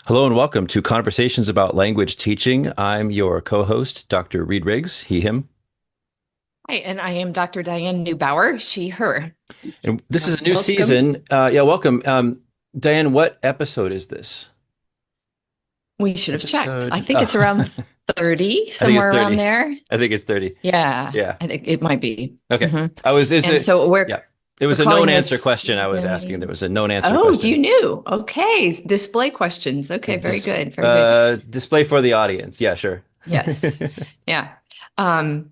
Hello and welcome to Conversations about Language Teaching. I'm your co-host, Dr. Reed Riggs, he, him. Hi, and I am Dr. Diane Neubauer, she, her. And this is a new Welcome. season. Welcome. Diane, what episode is this? We should have checked. I Episode, think it's around 30, I think it's somewhere around 30. there. I think it's 30. Yeah, Yeah. I think it might be. Okay. hmm Is And it, so yeah. we're It we're was a known calling answer this question I was asking. There season. was a known answer Oh, you question. knew. Okay, display questions. Okay, very good, very good. Display for the audience. Yeah, sure. Yes, yeah. And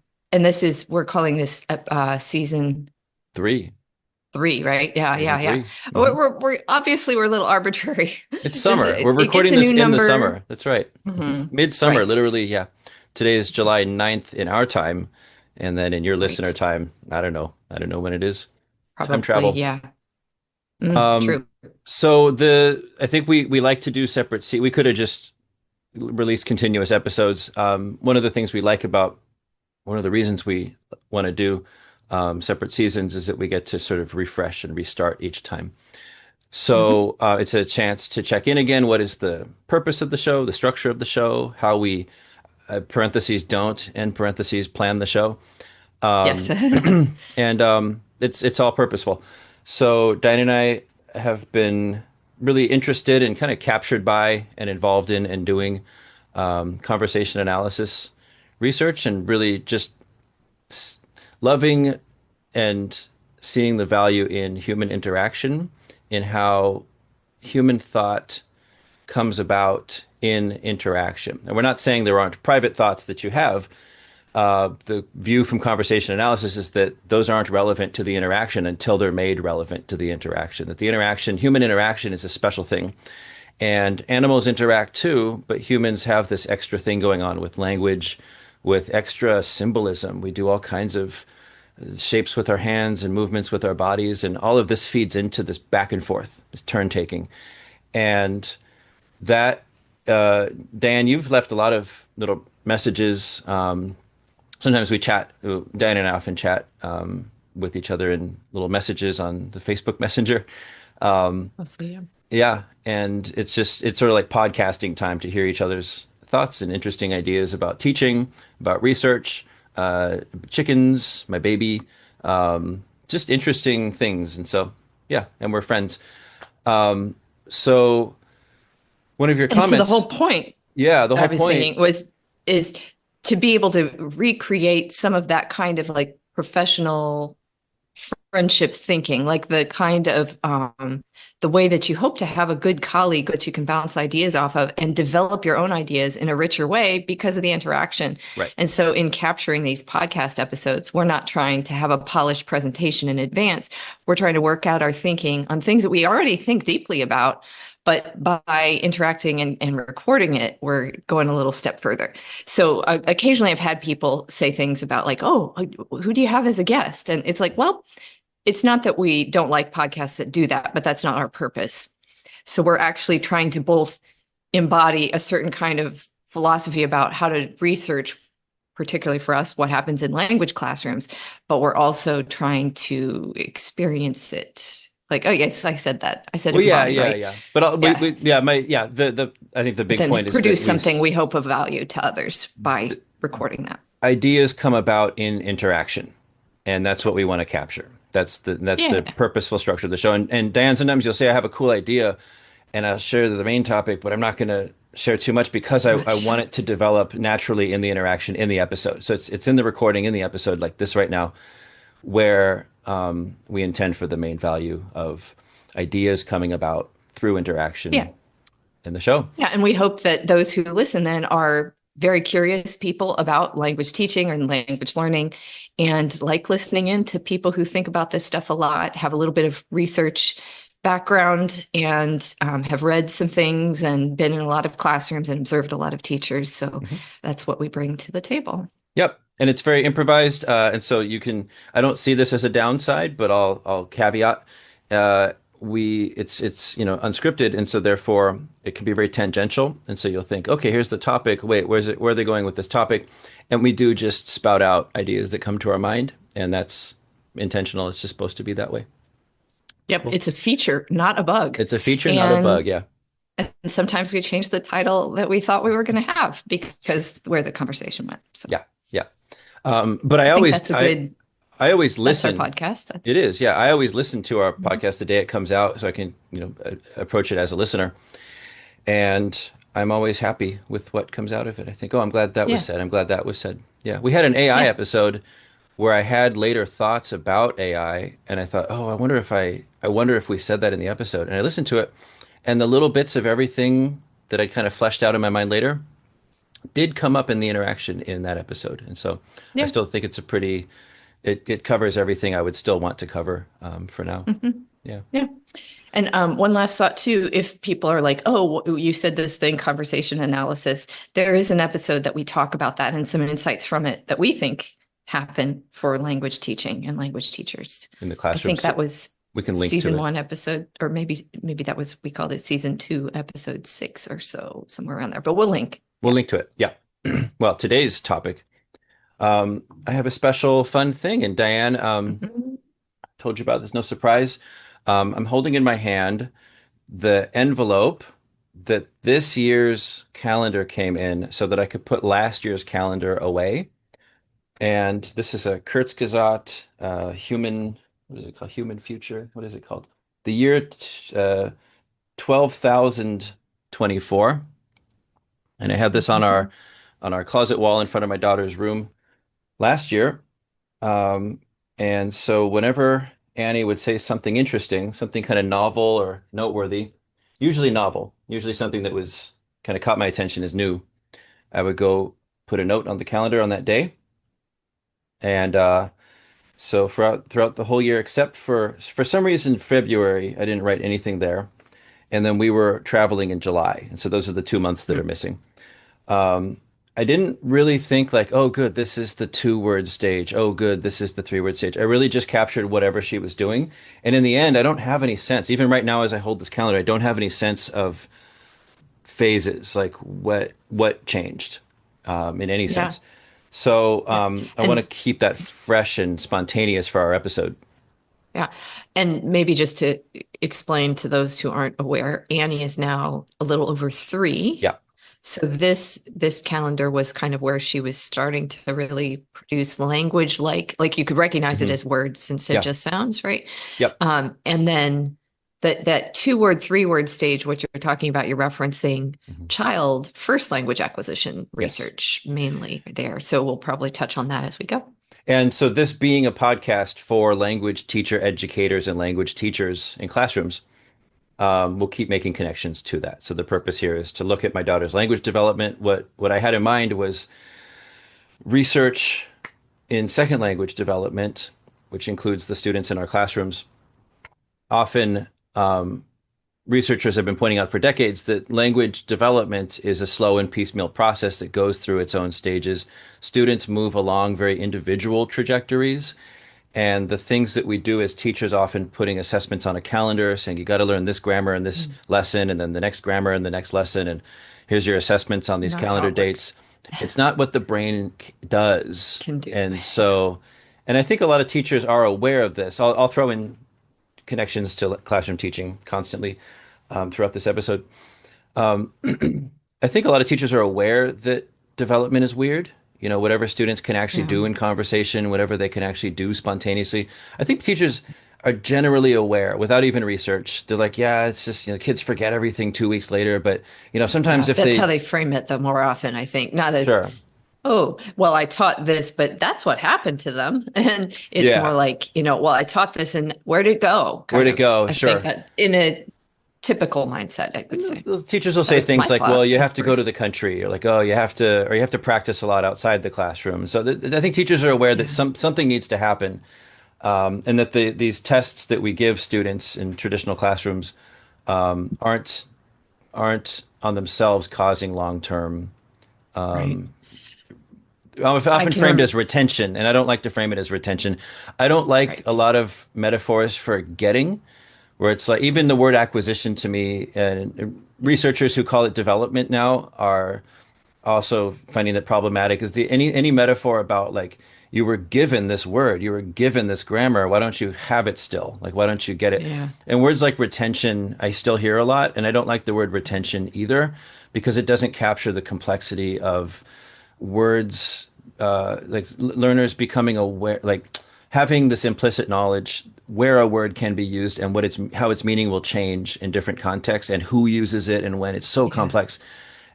we're calling this season Three. three, right? Yeah, Season yeah, yeah. three. We're, Mhm. we're obviously we're a little arbitrary. It's Just summer. We're it gets recording a this new in the number. summer. That's right. hmm Midsummer, Right, literally, yeah. Today is July 9th in our time, and then in your listener right. time, I don't know. I don't know when it is. Time Probably, travel. yeah. Um, True. so I think we like to do we could have just released continuous episodes. One of the things we like about one of the reasons we want to do separate seasons is that we get to sort of refresh and restart each time. hmm So it's a chance to check in again. What is the purpose of the show, the structure of the show, how we parentheses don't end parentheses plan the show, Yes. and it's all purposeful. So Diane and I have been really interested and kind of captured by and involved in and doing conversation analysis research and really just loving and seeing the value in human interaction, in how human thought comes about in interaction. And we're not saying there aren't private thoughts that you have. The view from conversation analysis is that those aren't relevant to the interaction until they're made relevant to the interaction. That the interaction, human interaction, is a special thing. And animals interact too, but humans have this extra thing going on with language, with extra symbolism. We do all kinds of shapes with our hands and movements with our bodies, and all of this feeds into this back and forth, this turn taking. And that, Dan, you've left a lot of little messages. Sometimes we chat. Dan and I often chat with each other in little messages on the Facebook Messenger. Um, Mostly, yeah. yeah, and it's sort of like podcasting time to hear each other's thoughts and interesting ideas about teaching, about research, chickens, my baby, just interesting things. And so, yeah, and we're friends. So one of your And so the whole comments, point yeah, the I whole was point, thinking is to be able to recreate some of that kind of like professional friendship thinking, like the kind of the way that you hope to have a good colleague that you can bounce ideas off of and develop your own ideas in a richer way because of the interaction. right? And so in capturing these podcast episodes, we're not trying to have a polished presentation in advance. We're trying to work out our thinking on things that we already think deeply about. But by interacting and recording it, we're going a little step further. So occasionally I've had people say things about like, oh, who do you have as a guest? And it's like, well, it's not that we don't like podcasts that do that, but that's not our purpose. So we're actually trying to both embody a certain kind of philosophy about how to research, particularly for us, what happens in language classrooms, but we're also trying to experience it. Like, oh yes, I said that. I said Well, yeah, embody, yeah, right? yeah. But Yeah. the I think the But big then point is that produce something we hope of value to others by the recording that. ideas come about in interaction, and that's what we want to capture. That's the Yeah. purposeful structure of the show. And Dan, sometimes you'll say I have a cool idea, and I'll share the main topic, but I'm not going to share too much because Too I much. want it to develop naturally in the interaction in the episode. So it's in the recording in the episode like this right now, where we intend for the main value of ideas coming about through Yeah. interaction in the show. Yeah, and we hope that those who listen then are very curious people about language teaching and language learning and like listening in to people who think about this stuff a lot, have a little bit of research background, and have read some things and been in a lot of classrooms and observed a lot of teachers. So Mhm. that's what we bring to the table. Yep. And it's very improvised. And so I don't see this as a downside, but I'll caveat, it's, unscripted. And so therefore it can be very tangential. And so you'll think, okay, here's the topic. Wait, where are they going with this topic? And we do just spout out ideas that come to our mind. And that's intentional. It's just supposed to be that way. Yep, Cool. it's a feature, not a bug. It's a feature, not a bug. And Yeah. And sometimes we change the title that we thought we were going to have because where the conversation went. So Yeah, yeah. But I think that's a good, I always that's our listen. podcast. That's, It is, yeah. I always listen to our mhm. podcast the day it comes out, so I can, approach it as a listener. And I'm always happy with what comes out of it. I think, oh, I'm glad that was Yeah. said. I'm glad that was said. Yeah, we had an AI Yeah. episode where I had later thoughts about AI, and I thought, oh, I wonder if we said that in the episode. And I listened to it, and the little bits of everything that I kind of fleshed out in my mind later did come up in the interaction in that episode. And so I Yeah. still think it's a pretty, it covers everything I would still want to cover for now. Mhm. Yeah. Yeah. And one last thought too, if people are like, oh, you said this thing, conversation analysis, there is an episode that we talk about that and some insights from it that we think happen for language teaching and language teachers. In the I classroom. think that So was we can link to season it. one episode, or maybe that was, we called it season two, episode 6 or so, somewhere around there, but we'll link. We'll Yeah. link to it. Yeah. Well, today's topic, I have a special fun thing. And Diane, Mhm. told you about this, no surprise. I'm holding in my hand the envelope that this year's calendar came in so that I could put last year's calendar away. And this is a Kurzgesagt human, what is it called? Human future. What is it called? The year 12,024. And I had this Mhm. on our closet wall in front of my daughter's room last year. Um, and so whenever Annie would say something interesting, something kind of novel or noteworthy, usually novel, usually something that was kind of caught my attention as new, I would go put a note on the calendar on that day. And so throughout the whole year, except for some reason February, I didn't write anything there. And then we were traveling in July. And so those are the 2 months that are Mm. missing. Um, I didn't really think like, oh, good, this is the 2 word stage. Oh, good, this is the 3 word stage. I really just captured whatever she was doing. And in the end, I don't have any sense. Even right now, as I hold this calendar, I don't have any sense of phases, like what changed in any Yeah. sense. So Yeah. I want to And keep that fresh and spontaneous for our episode. yeah. And maybe just to explain to those who aren't aware, Annie is now a little over 3. Yeah. So this calendar was kind of where she was starting to really produce language like you could recognize it Hmm. as words instead of Yeah. just sounds, right? Yep. And then that 2 word, 3 word stage, what you're talking about, you're referencing Hmm. child first language acquisition Yes. research mainly there. So we'll probably touch on that as we go. And so, this being a podcast for language teacher educators and language teachers in classrooms, we'll keep making connections to that. So, the purpose here is to look at my daughter's language development. What I had in mind was research in second language development, which includes the students in our classrooms. Often, researchers have been pointing out for decades that language development is a slow and piecemeal process that goes through its own stages. Students move along very individual trajectories. And the things that we do as teachers, often putting assessments on a calendar, saying you got to learn this grammar in this Mm. lesson, and then the next grammar in the next lesson, and here's your assessments on It's these not how calendar it works. dates. It's not what the brain does. Can do. And Yeah. so, and I think a lot of teachers are aware of this. I'll throw in connections to classroom teaching constantly throughout this episode. Um, I think a lot of teachers are aware that development is weird. Whatever students can actually Yeah. do in conversation, whatever they can actually do spontaneously. I think teachers are generally aware without even research. They're like, yeah, it's just, kids forget everything 2 weeks later. But, sometimes Yeah. if That's how they, they frame it, though, more often, I think. Not as, sure. oh, well, I taught this, but that's what happened to them. And it's more Yeah. like, well, I taught this and where'd it go? Where Kind to of, go? I think Sure. that in a typical mindset, I would And say. the teachers will That say was my things like, well, thought you at have to go to the first. country, or like, oh, you have to practice a lot outside the classroom. So I think teachers are aware that Yeah. something needs to happen. And that these tests that we give students in traditional classrooms aren't on themselves causing long-term. Right. It's I often can framed rem as retention, and I don't like to frame it as retention. I don't like a right. lot of metaphors for getting, where it's like even the word acquisition to me, and Yes. researchers who call it development now also finding that problematic is the any metaphor about like you were given this word, you were given this grammar, why don't you have it still? Like why don't you get it? Yeah. And words like retention, I still hear a lot, and I don't like the word retention either because it doesn't capture the complexity of words, learners becoming aware, like having this implicit knowledge where a word can be used and what its how its meaning will change in different contexts and who uses it and when. It's so Yeah. complex.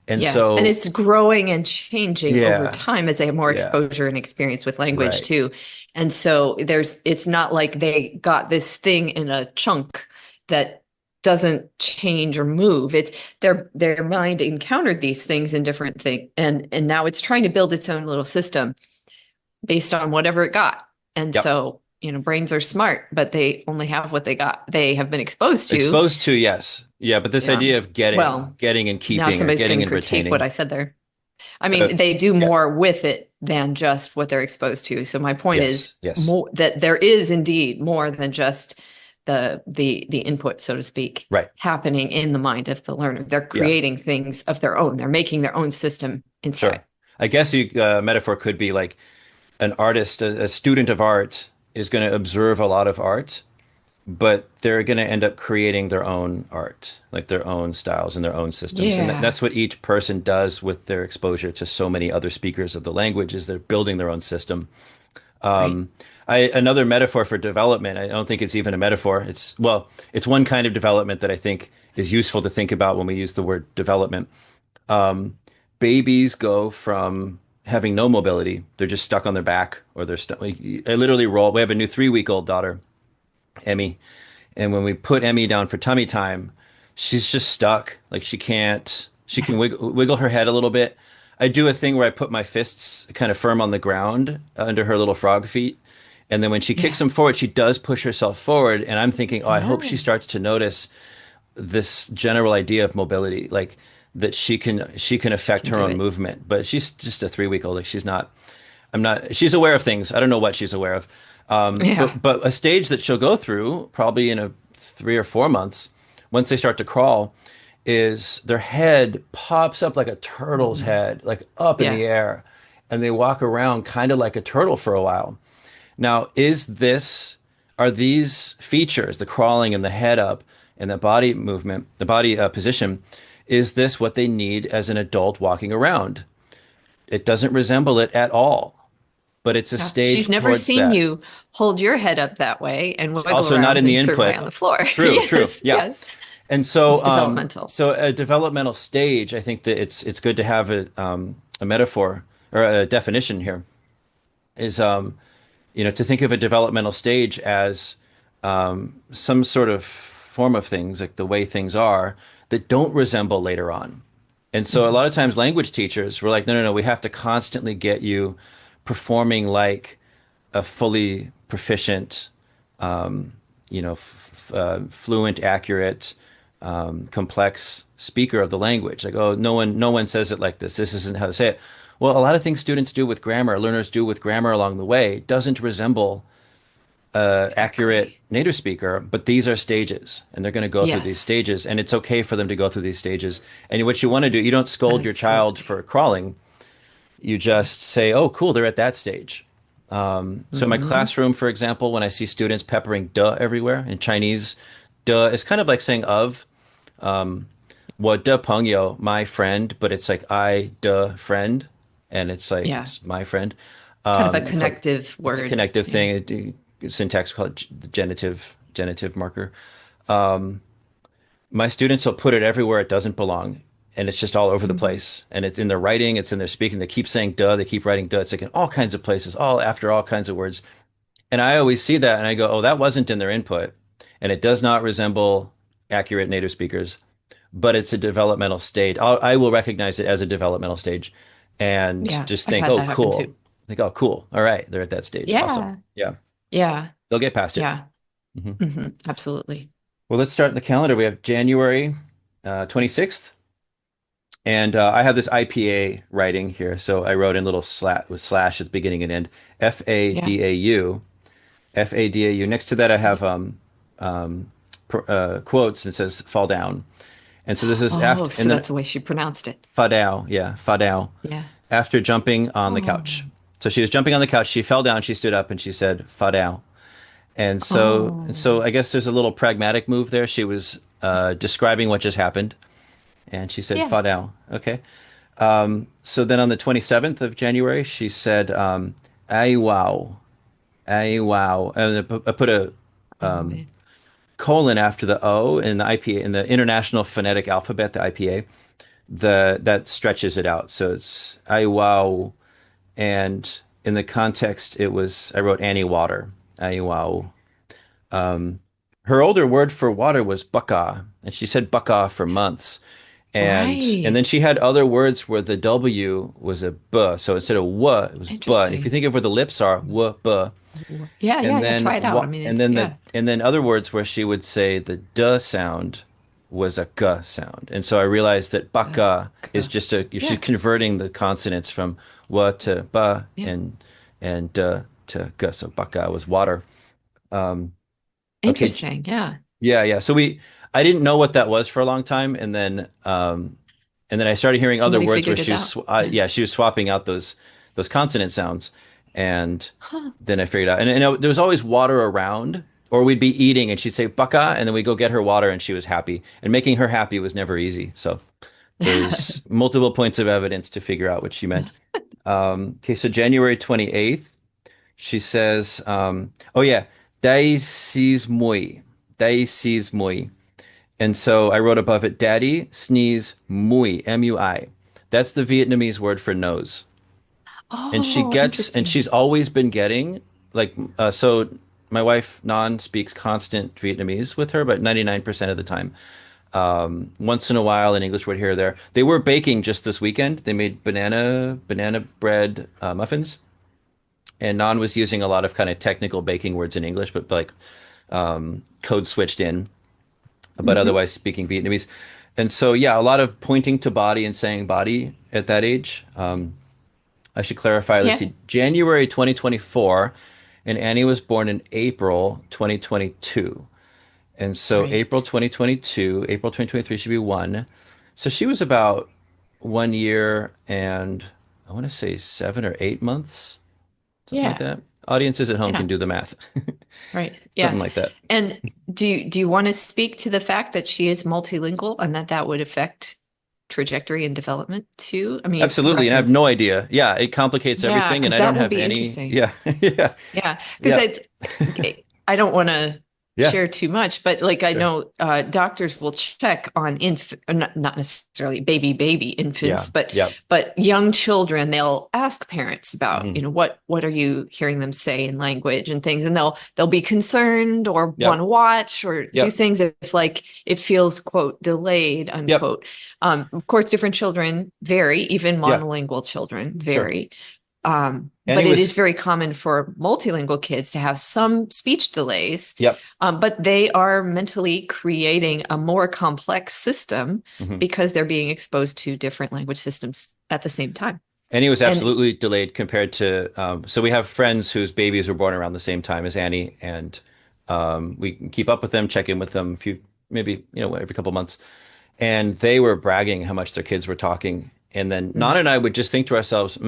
And Yeah. And so, it's growing and changing over yeah, time as they have more yeah, exposure and experience with language right. too. And so it's not like they got this thing in a chunk that doesn't change or move. It's their mind encountered these things in different things and now it's trying to build its own little system based on whatever it got. And Yep. so, brains are smart, but they only have what they have been exposed to. Exposed to, yes. Yeah, but this Yeah. idea of getting, Well, getting and now keeping or somebody's getting going to and critique what retaining. I said there. I Uh, mean, they do yeah. more with it than just what they're exposed to. So my point is Yes. Yes. more that there is indeed more than just the input, so to speak, Right. happening in the mind of the learner. They're Yeah. creating things of their own. They're making their own system inside. Sure. I guess you metaphor could be like an artist, a student of art is going to observe a lot of art, but they're going to end up creating their own art, like their own styles and their own systems. And Yeah. that's what each person does with their exposure to so many other speakers of the language is they're building their own system. Right. Another metaphor for development, I don't think it's even a metaphor. It's one kind of development that I think is useful to think about when we use the word development. Babies go from having no mobility, they're just stuck on their back or they're stuck. I literally roll. We have a new 3 week old daughter, Emmy. And when we put Emmy down for tummy time, she's just stuck. Like she can wiggle her head a little bit. I do a thing where I put my fists kind of firm on the ground under her little frog feet. And then when she kicks Yeah. them forward, she does push herself forward. And I'm thinking, oh, I hope she Yeah. starts to notice this general idea of mobility, like that she can She affect can her do own it. movement. But she's just a 3 week old. Like I'm not. She's aware of things. I don't know what she's aware of. Yeah. But a stage that she'll go through probably in a 3 or 4 months, once they start to crawl, is their head pops up like a turtle's Mhm. head, like up in Yeah. the air, and they walk around kind of like a turtle for a while. Now, are these features, the crawling and the head up and the body movement, the body position, is this what they need as an adult walking around? It doesn't resemble it at all, but it's a Yeah. She's stage never towards seen that. you hold your head up that way and wiggle Also, not around in the in a certain way input. on the floor. True, true. Yes, Yeah. yes. And It's developmental. so a developmental stage, I think that it's good to have a metaphor or a definition here is to think of a developmental stage as some sort of form of things, like the way things are, that don't resemble later on. And so a Mhm. lot of times language teachers were like, no, no, no, we have to constantly get you performing like a fully proficient, fluent, accurate, complex speaker of the language. Like, oh, no one says it like this. This isn't how to say it. Well, a lot of things students do with grammar, learners do with grammar along the way, doesn't resemble accurate Exactly. native speaker, but these are stages, and they're going to go through these Yes. stages, and it's okay for them to go through these stages. And what you want to do, you don't scold your child Absolutely. for crawling. You just say, "Oh, cool, they're at that stage." So in my Hmm. classroom, for example, when I see students peppering "duh" everywhere in Chinese, "duh" is kind of like saying "of." 我的朋友, my friend, but it's like I, the friend, and it's like Yeah. it's my friend. Kind of a They call it, connective it's a word. connective Yeah. thing. Syntax call it the genitive marker. My students will put it everywhere it doesn't belong, and it's just all over the Mhm. place. And it's in their writing, it's in their speaking. They keep saying "duh," they keep writing "duh." It's like in all kinds of places, all after all kinds of words. And I always see that, and I go, "Oh, that wasn't in their input, and it does not resemble accurate native speakers." But it's a developmental stage. I will recognize it as a developmental stage and Yeah. just I've think, had oh, that happen cool. too. Think, oh, cool. All right. They're at that stage. Awesome. Yeah. Yeah. Yeah. They'll get past it. Yeah. Hmm. Absolutely. Well, let's start the calendar. We have January 26th. And I have this IPA writing here. So I wrote in little slash with slash at the beginning and end. Yeah. FADAU. FADAU. Next to that, I have quotes and it says fall down. And so this is Oh, after, so and then that's the way she pronounced it. fadao, yeah, fadao, Yeah. after jumping on the couch. Oh. So she was jumping on the couch. She fell down. She stood up and she said fadao. And so Oh. I guess there's a little pragmatic move there. She was describing what just happened, and she said Yeah. fadao. Okay. So then on the 27th of January, she said ay wow, ay wow, and I put a Oh man. colon after the O in the IPA in the International Phonetic Alphabet, the IPA. That stretches it out. So it's ay wow, and in the context, it was I wrote Annie Water, ay wow. Her older word for water was baka, and she said baka for months. And then Right. she had other words where the W was a b. So instead of w, it was b. And if you Interesting. think of where the lips are, w, b. Yeah, yeah, And yeah. then Try it out. I what? mean, And it's then yeah. other words where she would say the d sound was a g sound. And so I realized that baka is Go. just a she's Yeah. converting the consonants from w to ba Yeah. and d to g. So baka was water. Okay, Interesting. Yeah. yeah, yeah. I didn't know what that was for a long time, and then I started hearing other Somebody words where figured it out. Yeah. yeah, she was swapping out those consonant sounds, and Huh. then I figured out, there was always water around, or we'd be eating, and she'd say "baka," and then we'd go get her water, and she was happy, and making her happy was never easy. So there's multiple points of evidence to figure out what she meant. Okay, so January 28th, she says, "Oh yeah, dai sees muy, dai sees muy." And so I wrote above it, Daddy sneeze mui, M-U-I. That's the Vietnamese word for nose. Oh, And interesting. she's always been getting, like, so my wife, Nan, speaks constant Vietnamese with her, but 99% of the time. Once in a while, an English word here or there. They were baking just this weekend. They made banana bread muffins. And Nan was using a lot of kind of technical baking words in English, but like code switched in, but Hmm. otherwise speaking Vietnamese. And so, yeah, a lot of pointing to body and saying body at that age. I should clarify. Let's Yeah. see, January 2024, and Annie was born in April 2022. And so, Right. April 2023 should be one. So she was about 1 year and I want to say 7 or 8 months, something like Yeah. that. Audiences at home can Yeah. do the math, Right. something Yeah. like that. And do you want to speak to the fact that she is multilingual and that that would affect trajectory and development too? I mean, you've Absolutely. And I have no referenced, idea. Yeah, it complicates yeah, everything, and because I don't that will have be any. interesting. Yeah, yeah, Yeah, because yeah, it's I don't want to yeah. share too much, but like I Sure. know doctors will check on not necessarily baby Yeah, infants, yeah. but young children. They'll ask parents about, Hmm. what are you hearing them say in language and things, and they'll be concerned or want Yep, to watch or do yep, things if like it feels quote delayed yep. unquote. Of course, different children vary, even Yeah, monolingual children sure. vary. Annie But it is was. very common for multilingual kids to have some speech delays, Yep. but they are mentally creating a more complex system Hmm. because they're being exposed to different language systems at the same time. Annie was And absolutely delayed compared to. So we have friends whose babies were born around the same time as Annie, and we keep up with them, check in with them a few, maybe every couple months, and they were bragging how much their kids were talking. And then Nana mm, and I would just think to ourselves,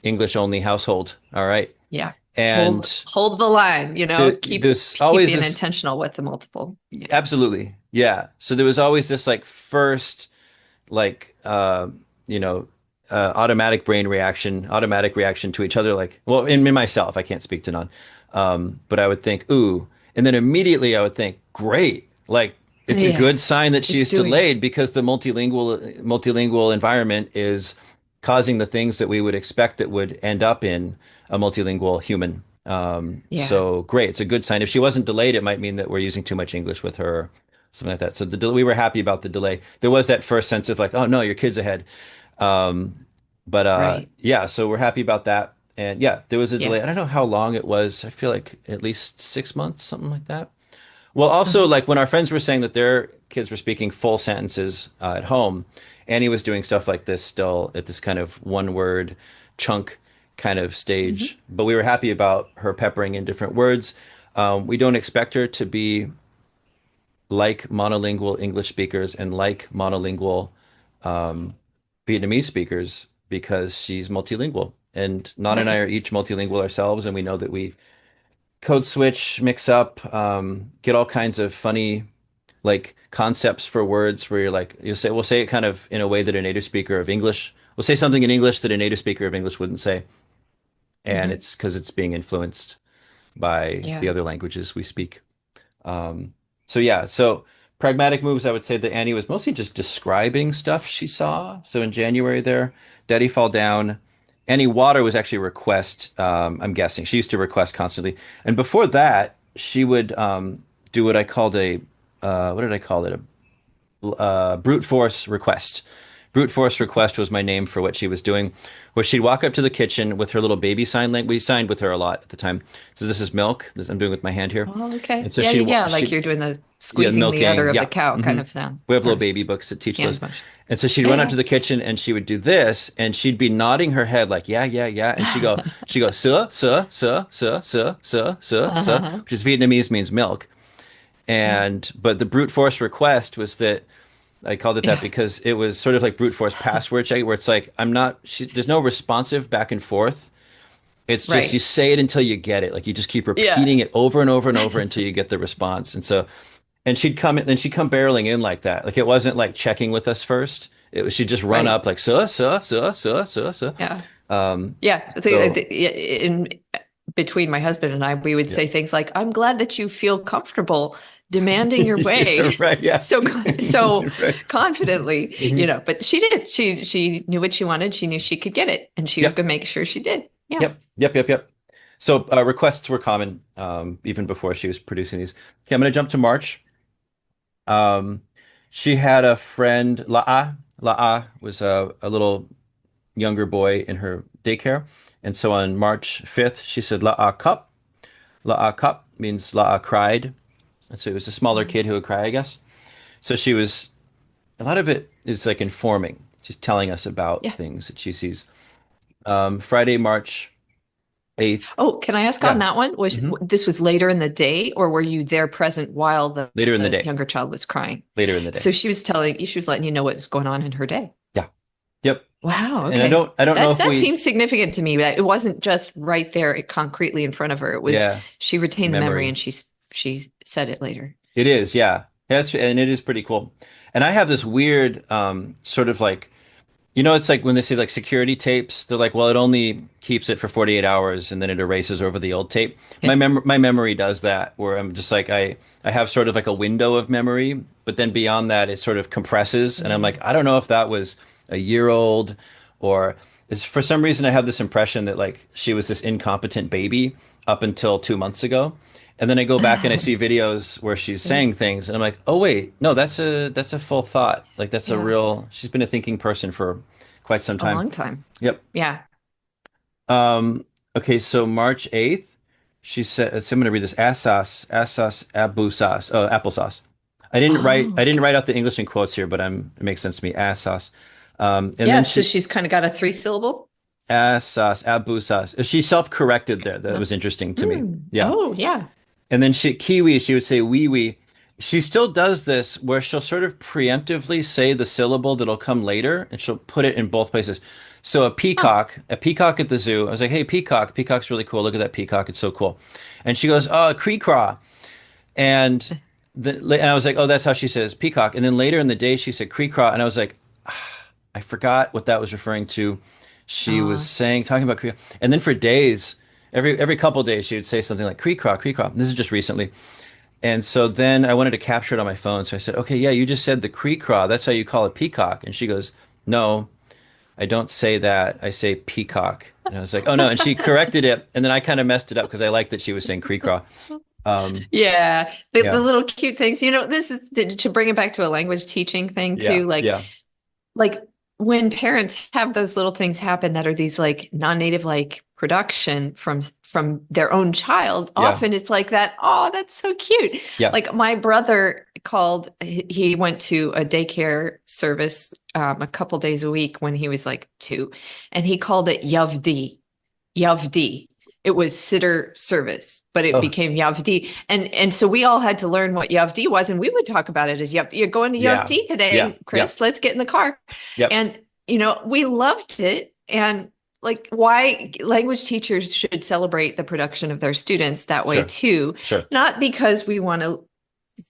English only household. All right. yeah, hold And hold the line, keep there's keep always being this, intentional with the multiple. Yeah. absolutely. Yeah. So there was always this like first, like, you know, automatic reaction to each other. Like, well, in myself, I can't speak to none. But I would think, ooh. And then immediately I would think, great. Like, it's a Yeah, good sign that it's she's doing. delayed because the multilingual environment is causing the things that we would expect that would end up in a multilingual human. Yeah. So great. It's a good sign. If she wasn't delayed, it might mean that we're using too much English with her, something like that. So we were happy about the delay. There was that first sense of like, oh no, your kid's ahead. But Right. yeah, so we're happy about that. And yeah, there was a Yeah. delay. I don't know how long it was. I feel like at least 6 months, something like that. Well, also, Uh-huh. like when our friends were saying that their kids were speaking full sentences at home, Annie was doing stuff like this still at this kind of one word chunk kind of Mhm. stage. But we were happy about her peppering in different words. We don't expect her to be like monolingual English speakers and like monolingual um, Vietnamese speakers because she's multilingual. And Nan and I Right. are each multilingual ourselves, and we know that we code switch, mix up, get all kinds of funny like concepts for words where you're like we'll say it kind of in a way that a native speaker of English will say something in English that a native speaker of English wouldn't say, and Hmm. it's because it's being influenced by the Yeah. other languages we speak. Um, so yeah, so pragmatic moves, I would say that Annie was mostly just describing stuff she saw. So in January there, Daddy Fall Down. Annie Water was actually a request. I'm guessing she used to request constantly, and before that, she would do what I called a what did I call it? Brute force request. Brute force request was my name for what she was doing, where she'd walk up to the kitchen with her little baby sign language. We signed with her a lot at the time. So this is milk. This I'm doing with my hand here. Oh, okay. And so Yeah, she'd yeah, yeah. Like she you're doing the yeah, squeezing the udder milking. of the Yeah. cow Hmm. kind of sound We have little or baby books that teach hand those. motion. And so she'd run up Yeah, to the kitchen and she would do this and she'd be nodding her head like, yeah, yeah, yeah. And yeah. she'd go, sir, sir, sir, sir, sir, sir, sir, sir, which is Vietnamese means milk. Yeah, But the brute force request was that I called it that yeah. because it was sort of like brute force password check, where it's like there's no responsive back and forth. It's just you Right. say it until you get it. Like you just keep Yeah. repeating it over and over and over until you get the response. And she'd come in, then she'd come barreling in like that. Like it wasn't like checking with us first. It was she'd just run Right. up like sir. Yeah. Um, Yeah. So so in between my husband and I, we would yeah, say things like, "I'm glad that you feel comfortable demanding your yeah, way right, yeah, so so right. confidently, Hmm. but she did. She knew what she wanted. She knew she could get it, and she was Yep, going to make sure she did. Yeah. yep. So requests were common even before she was producing these. Okay, I'm gonna jump to March. Um, she had a friend, La'a. La'a was a little younger boy in her daycare. And so on March 5th, she said, La'a Cup. La'a Cup means La'a cried. And so it was a smaller Mhm. kid who would cry, I guess. So a lot of it is like informing. She's telling us about Yeah. things that she sees. Friday, March 8th. Oh, can I ask on Yeah. that one? Hmm. This was later in the day, or were you there present while Later in the the day. younger child was crying? Later in the day. So she was telling you, she was letting you know what was going on in her day. Yeah. Yep. Wow, And okay. I don't know That if that we, seems significant to me. That it wasn't just right there concretely in front of her. It was yeah, she retained the memory memory. and she said it later. It is, yeah. And it is pretty cool. And I have this weird sort of like, it's like when they say like security tapes, they're like, well, it only keeps it for 48 hours and then it erases over the old tape. Yeah. My memory does that where I'm just like I have sort of like a window of memory, but then beyond that it sort of compresses and I'm like, Mm. I don't know if that was a year old or it's for some reason I have this impression that like she was this incompetent baby up until 2 months ago. And then I go back and I see videos where she's Yeah. saying things and I'm like, oh wait, no, that's a full thought. Like that's a Yeah. real she's been a thinking person for quite some A time. long time. Yep. Yeah. Um, okay, so March 8th, she said, so I'm going to read this. Assas, abu sauce, applesauce. Oh, I didn't okay. write out the English in quotes here, but it makes sense to me. Assas. And then Yeah, so she, she's kind of got a three syllable. assas, abu sauce. She self-corrected there. That Huh. was interesting to me. Yeah. Oh, yeah. And then kiwi, she would say wee wee. She still does this where she'll sort of preemptively say the syllable that'll come later and she'll put it in both places. So Huh. a peacock at the zoo. I was like, hey, peacock, peacock's really cool. Look at that peacock. It's so cool. And she goes, oh, cree craw. And and I was like, oh, that's how she says peacock. And then later in the day, she said cree craw. And I was like, I forgot what that was referring to. She was Uh, talking about cree. And then for days, every couple of days, she would say something like cree craw, cree craw. This is just recently. And so then I wanted to capture it on my phone. So I said, okay, yeah, you just said the cree craw. That's how you call it peacock. And she goes, no, I don't say that. I say peacock. And I was like, oh no. And she corrected it. And then I kind of messed it up because I liked that she was saying cree craw. yeah. The Yeah. little cute things. This is to bring it back to a language teaching thing Yeah. too. Yeah. Like when parents have those little things happen that are these like non-native like production from their own child, Yeah. often it's like that. Oh, that's so cute. Yeah. Like my brother called, he went to a daycare service a couple days a week when he was like 2, and he called it Yavdi. Yavdi. it was sitter service, but it Oh, became Yavdi. And so we all had to learn what Yavdi was, and we would talk about it as You're going to yeah, Yavdi yeah, today, yeah, Chris. Let's get in the car. yep, And we loved it. And like, why language teachers should celebrate the production of their students that way sure, too. sure, Not because we want to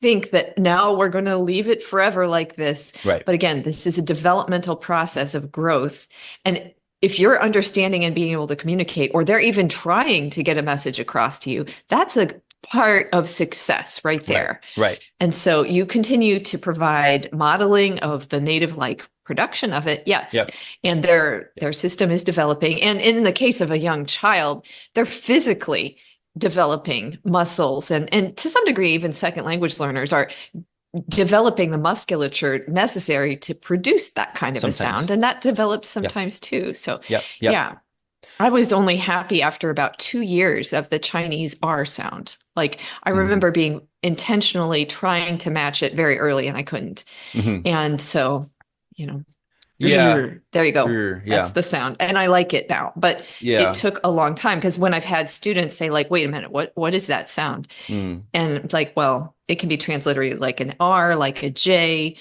think that now we're going to leave it forever like this. right. But again, this is a developmental process of growth. And if you're understanding and being able to communicate, or they're even trying to get a message across to you, that's a part of success right there. Right. And so you continue to provide modeling of the native like production of it. Yes. Yep. And their system is developing. And in the case of a young child, they're physically developing muscles, and to some degree, even second language learners are developing the musculature necessary to produce that kind of Sometimes. a sound, and that develops sometimes too. So Yep. yeah, I was only happy after about 2 years of the Chinese R sound. Like, I remember being intentionally trying to match it very early, and I couldn't. Mm-hmm. And so, Yeah. there you go. Yeah. That's the sound. And I like it now, but Yeah. it took a long time, because when I've had students say, like, wait a minute, what is that sound? Mm. And it's like, well, it can be transliterated like an R, like a J.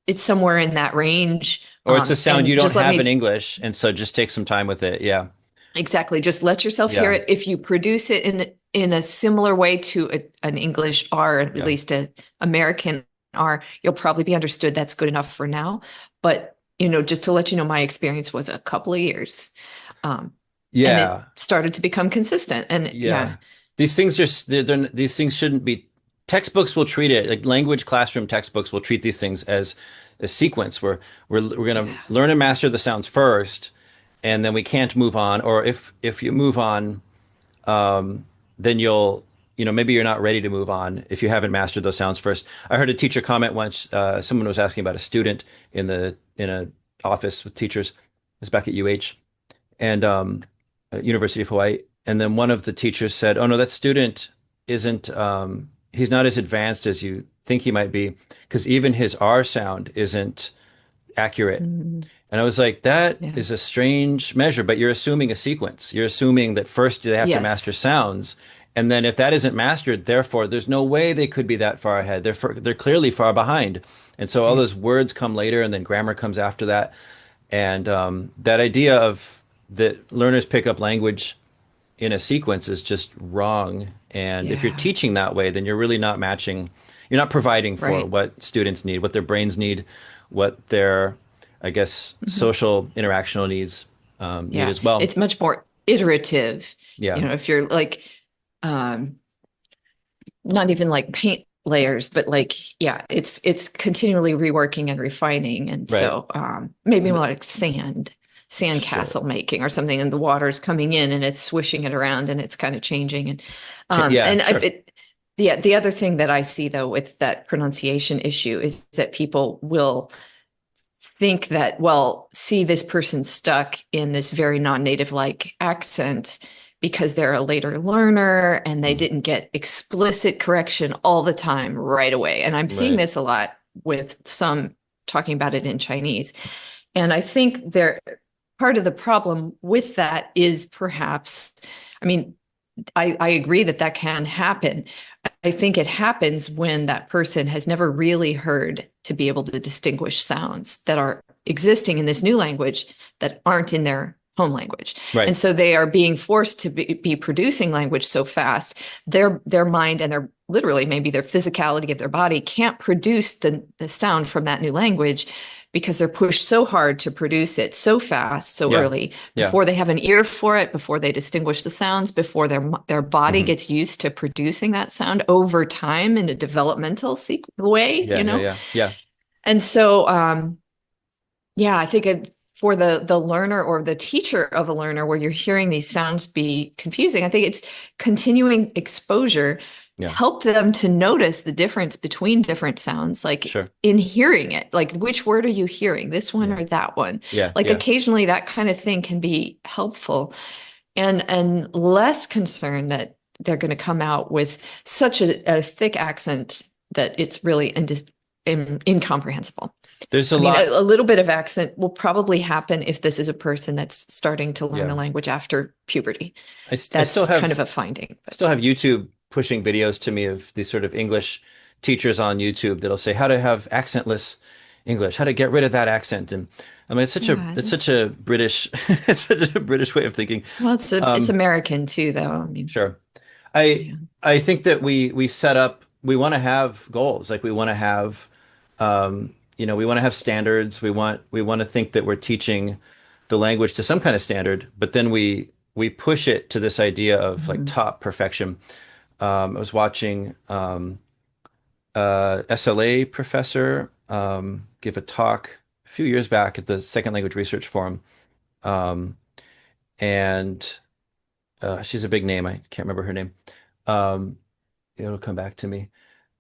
It's somewhere in that range. Or it's a sound you don't have me, in English, and so just take some time with it. Yeah. Exactly. Just let yourself hear it. If you produce it in a similar way to an English R, at least an American R, you'll probably be understood. That's good enough for now. But just to let you know, my experience was a couple of years. And it started to become consistent. And these things these things shouldn't be. Textbooks will treat it like language classroom textbooks will treat these things as a sequence where we're going to learn and master the sounds first, and then we can't move on. Or if you move on, then maybe you're not ready to move on if you haven't mastered those sounds first. I heard a teacher comment once. Someone was asking about a student in a office with teachers. It's back at UH and University of Hawaii. And then one of the teachers said, "Oh no, that student isn't. He's not as advanced as you think he might be, because even his R sound isn't accurate." Mm-hmm. And I was like, that is a strange measure, but you're assuming a sequence. You're assuming that first they have to master sounds. And then if that isn't mastered, therefore, there's no way they could be that far ahead. They're clearly far behind. And so all those words come later, and then grammar comes after that. And that idea of that learners pick up language in a sequence is just wrong. And if you're teaching that way, then you're really not matching. You're not providing for what students need, what their brains need, what their, I guess, social interactional needs need as well. It's much more iterative. Yeah. If you're like, not even like paint layers, but like, it's continually reworking and refining. And so maybe more like sandcastle making or something, and the water's coming in and it's swishing it around and it's kind of changing. And the other thing that I see though with that pronunciation issue is that people will think that, well, see, this person's stuck in this very non-native like accent because they're a later learner and they didn't get explicit correction all the time right away. And I'm seeing this a lot with some talking about it in Chinese. And I think part of the problem with that is perhaps, I agree that can happen. I think it happens when that person has never really heard to be able to distinguish sounds that are existing in this new language that aren't in their home language. Right. And so they are being forced to be producing language so fast, their mind and their literally maybe their physicality of their body can't produce the sound from that new language, because they're pushed so hard to produce it so fast, so early, before they have an ear for it, before they distinguish the sounds, before their body gets used to producing that sound over time in a developmental way, Yeah. And so, I think for the learner or the teacher of a learner where you're hearing these sounds be confusing, I think it's continuing exposure. Help them to notice the difference between different sounds, like in hearing it, like which word are you hearing, this one or that one? Occasionally that kind of thing can be helpful, and less concerned that they're going to come out with such a thick accent that it's really incomprehensible. There's a I mean, lot. a little bit of accent will probably happen if this is a person that's starting to learn Yeah. the language after puberty. I That's kind of a finding, but still have YouTube pushing videos to me of these sort of English teachers on YouTube that'll say how to have accentless English, how to get rid of that accent. And I mean, yeah, it's such a British, it's such a British way of thinking. well, it's Um, American too, though. I mean, sure. I yeah. I think that we set up, we want to have goals. Like we want to have, we want to have standards. We want to think that we're teaching the language to some kind of standard, but then we push it to this idea of like Mhm. top perfection. I was watching SLA professor give a talk a few years back at the Second Language Research Forum, um, and she's a big name. I can't remember her name. Um, it'll come back to me.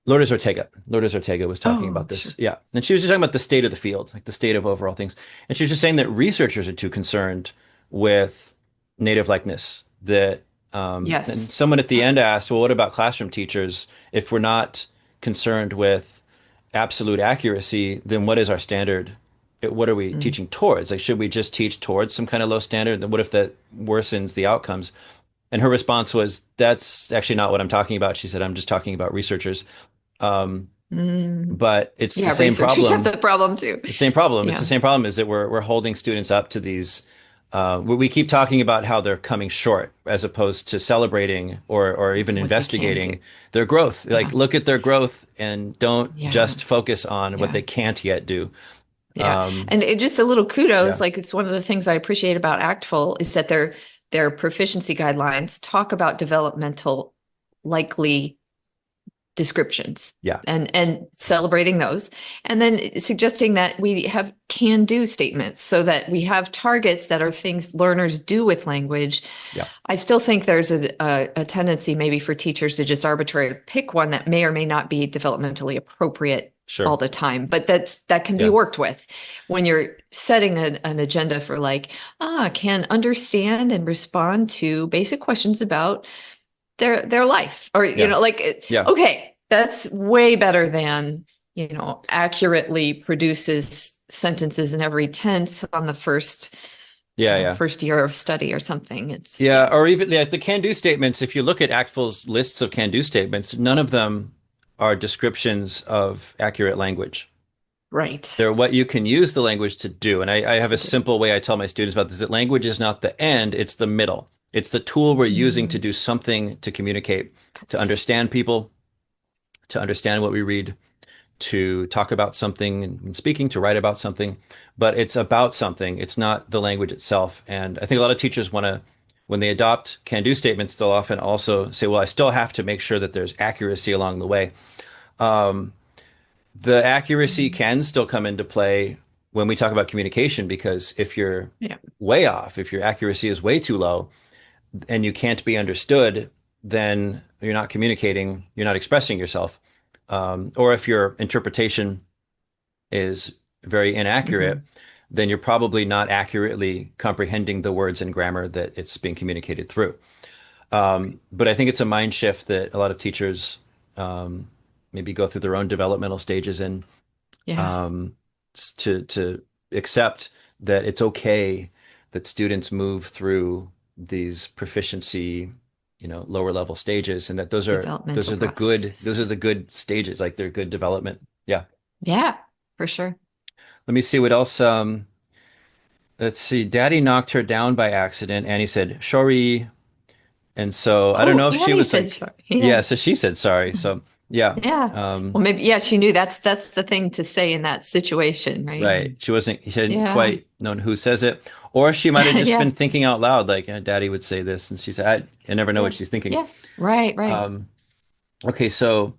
Lourdes Ortega. Lourdes Ortega was talking Oh, about sure. this. Yeah. And she was just talking about the state of the field, like the state of overall things. And she was just saying that researchers are too concerned with native likeness. And Yes. someone at the end asked, well, what about classroom teachers? If we're not concerned with absolute accuracy, then what is our standard? What are we Mm. teaching towards? Like, should we just teach towards some kind of low standard? Then what if that worsens the outcomes? And her response was, that's actually not what I'm talking about. She said, I'm just talking about researchers. Um, Mm. but it's the Yeah, same researchers have problem. the problem too. The same problem. It's the Yeah. same problem is that we're holding students up to these. We keep talking about how they're coming short, as opposed to celebrating or even What they can do. investigating their growth. Like Yeah. look at their growth and don't Yeah. just focus on what Yeah. they can't yet do. Yeah. Um, And just a little kudos, yeah, like it's one of the things I appreciate about Actful is that their proficiency guidelines talk about developmental likely descriptions yeah, and celebrating those, and then suggesting that we have can do statements so that we have targets that are things learners do with language. yeah. I still think there's a tendency maybe for teachers to just arbitrarily pick one that may or may not be developmentally appropriate all Sure. the time, but that can be Yeah, worked with when you're setting an agenda for like, can understand and respond to basic questions about their life, or yeah, like, yeah, okay, that's way better than accurately produces sentences in every tense on the yeah, yeah. first year of study or something. It's Yeah, yeah. or even the can-do statements. If you look at ACTFL's lists of can-do statements, none of them are descriptions of accurate language. Right. They're what you can use the language to do. And I have a To do. simple way I tell my students about this, that language is not the end, it's the middle. It's the tool we're using to Mm, do something to communicate, to yes. understand people, to understand what we read, to talk about something and speaking, to write about something. But it's about something. It's not the language itself. And I think a lot of teachers want to, when they adopt can-do statements, they'll often also say, well, I still have to make sure that there's accuracy along the way. Um, the accuracy Mm, can still come into play when we talk about communication, because if you're yeah. way off, if your accuracy is way too low and you can't be understood, then you're not communicating, you're not expressing yourself. Or if your interpretation is very inaccurate, Hmm. then you're probably not accurately comprehending the words and grammar that it's being communicated through. But I think it's a mind shift that a lot of teachers maybe go through their own developmental stages in, Yeah. um, to accept that it's okay that students move through these proficiency, lower level stages, and that those Developmental are processes. the good stages, like they're good development. Yeah. Yeah, for sure. Let me see what else. Let's see. Daddy knocked her down by accident. Annie said, sorry. And so I don't Oh, know if she Annie was said like, sure. Yeah. yeah, so she said sorry. So yeah. Yeah. Um, Well, maybe, yeah, she knew that's the thing to say in that situation, right? right. She hadn't Yeah. quite known who says it. Or she might have just been Yeah. thinking out loud, like, Daddy would say this. And she said, I never know Yeah. what she's thinking. Yeah. Right, right. Um, okay, so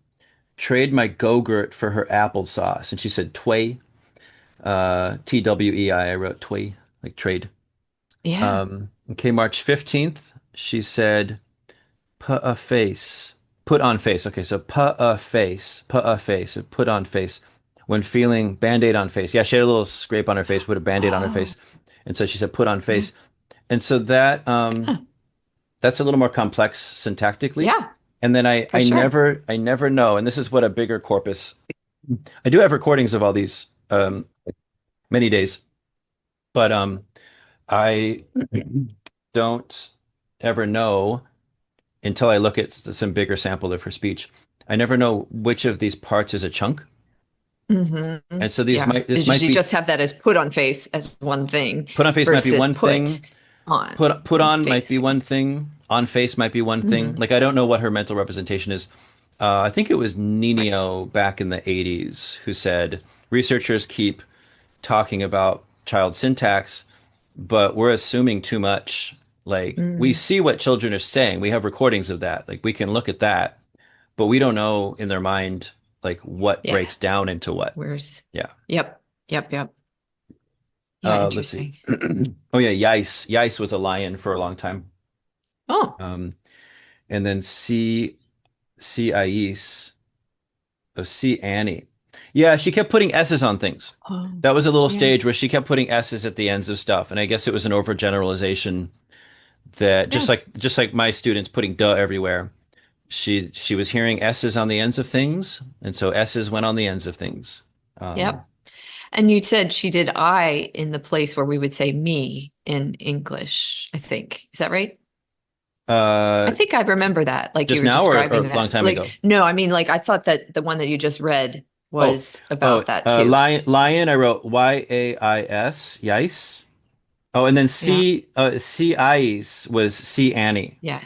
trade my Go-Gurt for her applesauce. And she said, Tway, Twei. I wrote Tway, like trade. Yeah. Okay, March 15th, she said, put a face, put on face. Okay, so put a face, so put on face. When feeling Band-Aid on face. Yeah, she had a little scrape on her face, put a Band-Aid on her Oh, face. And so she said, put on yeah. face. And so that Huh. that's a little more complex syntactically. Yeah, And then for sure. I never know, and this is what a bigger corpus. I do have recordings of all these many days. But I don't ever know until I look at some bigger sample of her speech. I never know which of these parts is a chunk. Hmm. And so Yeah. this Does might she be just have that as put on face as one thing put on face might be versus one put thing, on put on might be face? one thing, on face might be one thing. Hmm. Like I don't know what her mental representation is. I think it was Right. Ninio back in the 80s who said researchers keep talking about child syntax, but we're assuming too much. Like we Mm. see what children are saying. We have recordings of that. Like we can look at that, but we don't know in their mind like what Yeah. breaks down into what. Where's, Yeah. yep. Yep. Yep. Yeah. Let's see. Interesting. Oh yeah, Yice. Yice was a lion for a long time. Oh, Um, and then C Ais. Oh, C Annie. Yeah, she kept putting S's on things. oh, That was a little yeah. stage where she kept putting S's at the ends of stuff, and I guess it was an overgeneralization that Yeah. just like my students putting duh everywhere. She was hearing S's on the ends of things, and so S's went on the ends of things. Um, Yep. And you said she did I in the place where we would say me in English, I think. Is that right? I uh, think I remember that, like you just were now or describing a long that. time Like, ago? no, I mean, like I thought that the one that you just read Oh, was about that too. lion. I wrote Yais, Yice. Oh, and then Yeah. C I's was C Annie. Yeah.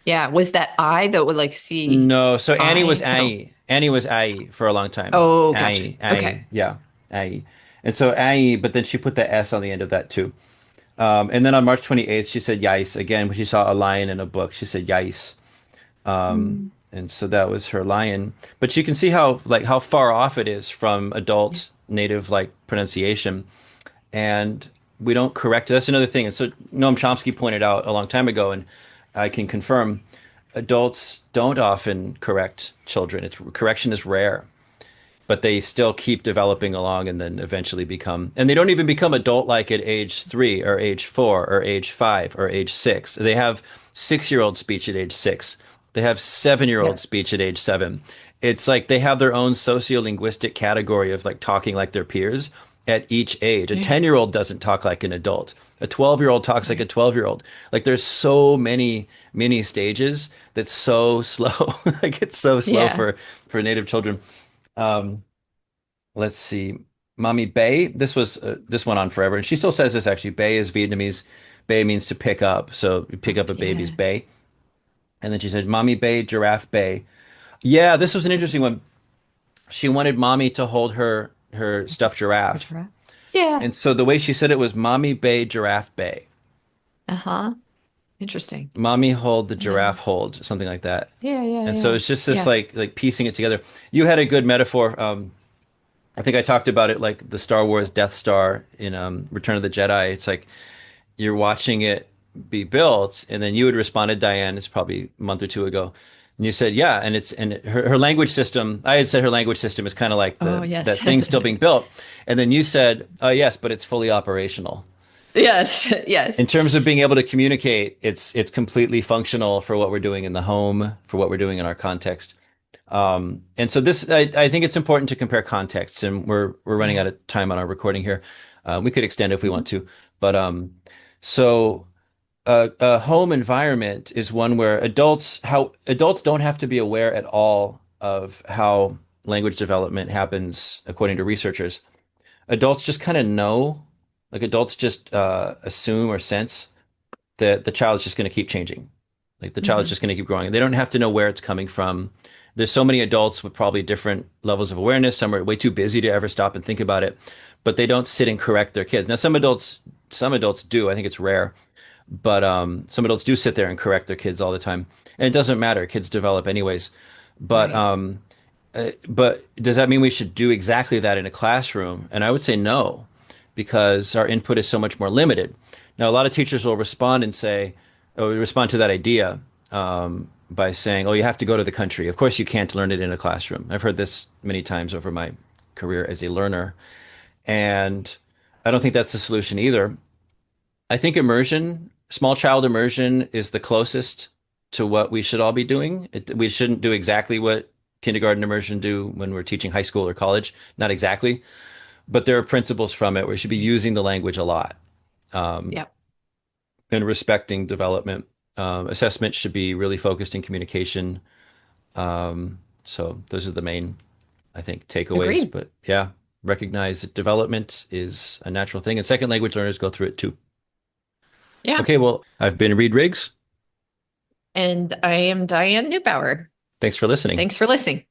Yeah. Was that I that would like see No, so Annie was I? No. Ai. Annie was Ai for a long time. Oh, gotcha. Ai, Okay. Ai, yeah, Ai. And so Ai, but then she put the S on the end of that too. And then on March 28th, she said Yais again when she saw a lion in a book. She said Yais. Mm. And so that was her lion. But you can see how like how far off it is from Yeah. adult native like pronunciation. And we don't correct it. That's another thing. And so Noam Chomsky pointed out a long time ago, and I can confirm adults don't often correct children. It's correction is rare, but they still keep developing along and then eventually become, and they don't even become adult like at age 3 or age 4 or age 5 or age 6. They have 6-year-old speech at age 6. They have 7-year-old Yeah. speech at age 7. It's like they have their own sociolinguistic category of like talking like their peers at each age. A Yeah. 10-year-old doesn't talk like an adult. A 12-year-old talks like a Right. 12-year-old. Like there's so many mini stages that's so slow. Like it's so slow Yeah. for native children. Um, let's see. Mommy Bay. This went on forever, and she still says this actually. Bay is Vietnamese. Bay means to pick up, so you pick Oh, up a baby's yeah. bay. And then she said, "Mommy Bay, Giraffe Bay." Yeah, this was an interesting one. She wanted mommy to hold her stuffed Good giraffe, for her. Yeah. and so the way she said it was "Mommy Bay, Giraffe Bay." Uh-huh. Interesting. Mommy hold the Yeah. giraffe hold, something like that. Yeah. Yeah. And so Yeah. it's just this Yeah. like piecing it together. You had a good metaphor. I think I talked about it like the Star Wars Death Star in Return of the Jedi. It's like you're watching it be built, and then you had responded, Diane, it's probably a month or two ago, and you said, yeah, and it's and her language system. I had said her language system is kind of like Oh, the yes. that thing still being built, and then you said, yes, but it's fully operational. Yes. In Yes. terms of being able to communicate, it's completely functional for what we're doing in the home, for what we're doing in our context. And so this, I think it's important to compare contexts, and we're running Yeah. out of time on our recording here. We could extend if we Mhm. want to, but so a home environment is one where adults don't have to be aware at all of how language development happens according to researchers. Adults just kind of know, like adults just assume or sense that the child is just going to keep changing. Like the child is Mhm. just going to keep growing. They don't have to know where it's coming from. There's so many adults with probably different levels of awareness. Some are way too busy to ever stop and think about it, but they don't sit and correct their kids. Now, some adults do. I think it's rare, but some adults do sit there and correct their kids all the time. And it doesn't matter. Kids develop anyways. But Right. but does that mean we should do exactly that in a classroom? And I would say no, because our input is so much more limited. Now, a lot of teachers will respond and say, or respond to that idea by saying, "Oh, you have to go to the country. Of course, you can't learn it in a classroom." I've heard this many times over my career as a learner, and I don't think that's the solution either. I think immersion, small child immersion, is the closest to what we should all be doing. We shouldn't do exactly what kindergarten immersion do when we're teaching high school or college. Not exactly, but there are principles from it where you should be using the language a lot, Yep. and respecting development. Assessment should be really focused in communication. So those are the main, I think, takeaways. Agreed. But yeah, recognize that development is a natural thing, and second language learners go through it too. Yeah. Okay, well, I've been Reed Riggs. And I am Diane Neubauer. Thanks for listening. Thanks for listening.